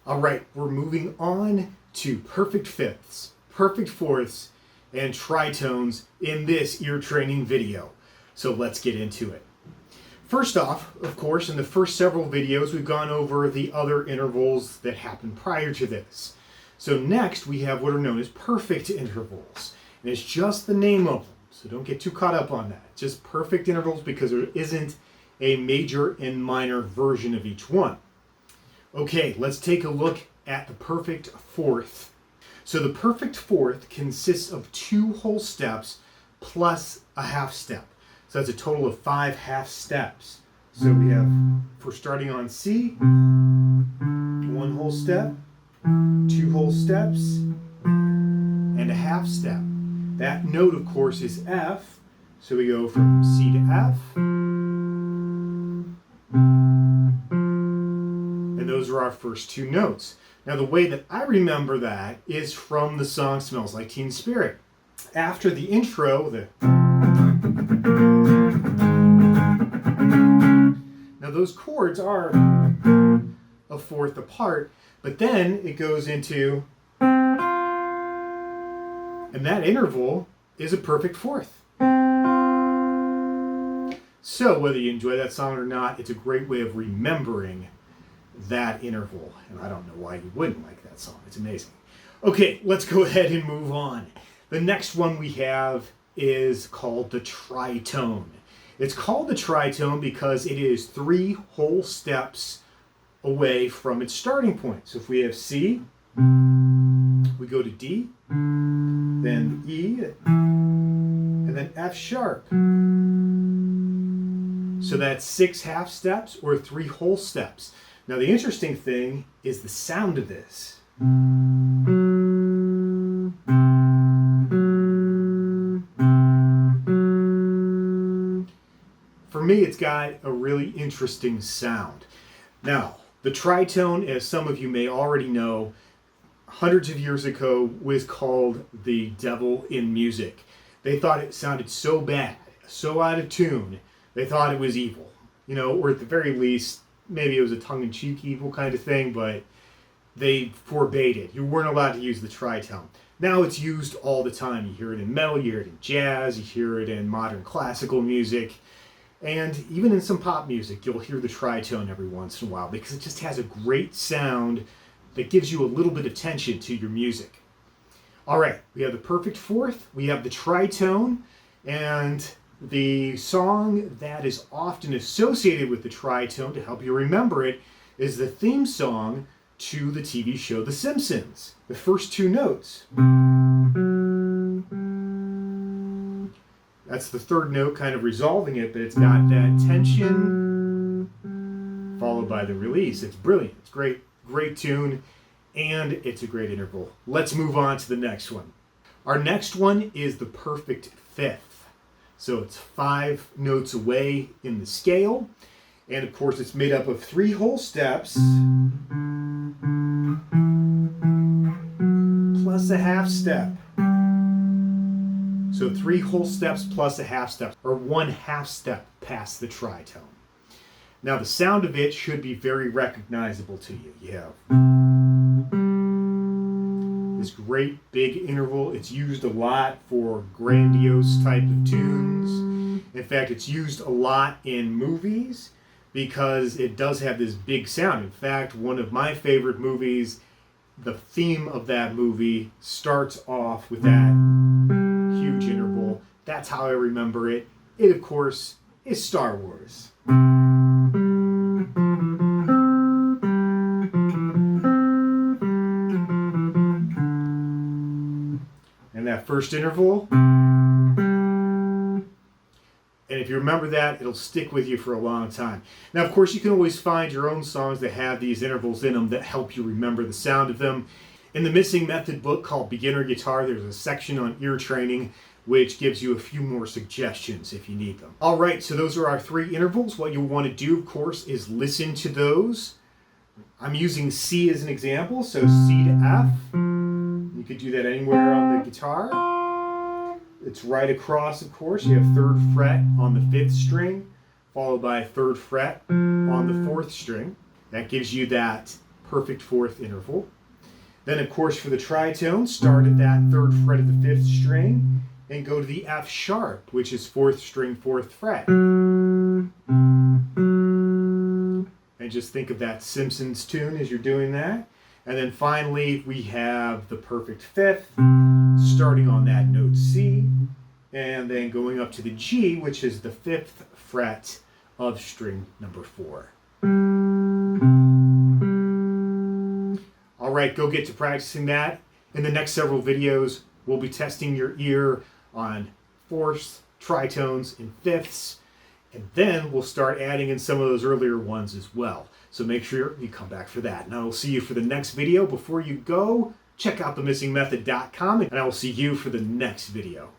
All right, we're moving on to perfect fifths, perfect fourths, and tritones in this ear training video. So let's get into it. First off, of course, in the first several videos, we've gone over the other intervals that happened prior to this. So next, we have what are known as perfect intervals. And it's just the name of them, so don't get too caught up on that. Just perfect intervals because there isn't a major and minor version of each one. Okay, let's take a look at the perfect fourth. So the perfect fourth consists of 2 whole steps plus a half step. So that's a total of 5 half steps. So we have, for starting on C, 1 whole step, 2 whole steps, and a half step. That note, of course, is F. So we go from C to F. And those are our first 2 notes. Now the way that I remember that is from the song Smells Like Teen Spirit. After the intro, now those chords are a fourth apart, but then it goes into, and that interval is a perfect fourth. So whether you enjoy that song or not, it's a great way of remembering that interval. And I don't know why you wouldn't like that song. It's amazing. Okay, let's go ahead and move on. The next one we have is called the tritone. It's called the tritone because it is 3 whole steps away from its starting point. So if we have C, we go to D, then E, and then F sharp. So that's 6 half steps or 3 whole steps. Now the interesting thing is the sound of this. For me, it's got a really interesting sound. Now, the tritone, as some of you may already know, hundreds of years ago was called the devil in music. They thought it sounded so bad, so out of tune, they thought it was evil. You know, or at the very least, maybe it was a tongue-in-cheek evil kind of thing, but they forbade it. You weren't allowed to use the tritone. Now it's used all the time. You hear it in metal, you hear it in jazz, you hear it in modern classical music, and even in some pop music, you'll hear the tritone every once in a while because it just has a great sound that gives you a little bit of tension to your music. All right, we have the perfect fourth, we have the tritone, and the song that is often associated with the tritone, to help you remember it, is the theme song to the TV show The Simpsons. The first 2 notes. That's the 3rd note kind of resolving it, but it's got that tension followed by the release. It's brilliant. It's great, great tune, and it's a great interval. Let's move on to the next one. Our next one is the perfect fifth. So it's 5 notes away in the scale. And of course it's made up of 3 whole steps plus a half step. So 3 whole steps plus a half step, or 1 half step past the tritone. Now the sound of it should be very recognizable to you. You have this great big interval. It's used a lot for grandiose type of tunes. In fact, it's used a lot in movies because it does have this big sound. In fact, one of my favorite movies, the theme of that movie starts off with that huge interval. That's how I remember it. It, of course, is Star Wars. And that first interval, and if you remember that, it'll stick with you for a long time. Now, of course, you can always find your own songs that have these intervals in them that help you remember the sound of them. In the Missing Method book called Beginner Guitar, there's a section on ear training which gives you a few more suggestions if you need them. All right, so those are our 3 intervals. What you'll want to do, of course, is listen to those. I'm using C as an example, so C to F. You could do that anywhere on the guitar. It's right across, of course. You have 3rd fret on the 5th string, followed by 3rd fret on the 4th string. That gives you that perfect fourth interval. Then, of course, for the tritone, start at that third fret of the fifth string and go to the F sharp, which is fourth string, fourth fret. And just think of that Simpsons tune as you're doing that. And then finally, we have the perfect fifth, starting on that note C, and then going up to the G, which is the fifth fret of string number 4. All right, go get to practicing that. In the next several videos, we'll be testing your ear on fourths, tritones, and fifths, and then we'll start adding in some of those earlier ones as well. So make sure you come back for that. And I will see you for the next video. Before you go, check out themissingmethod.com, and I will see you for the next video.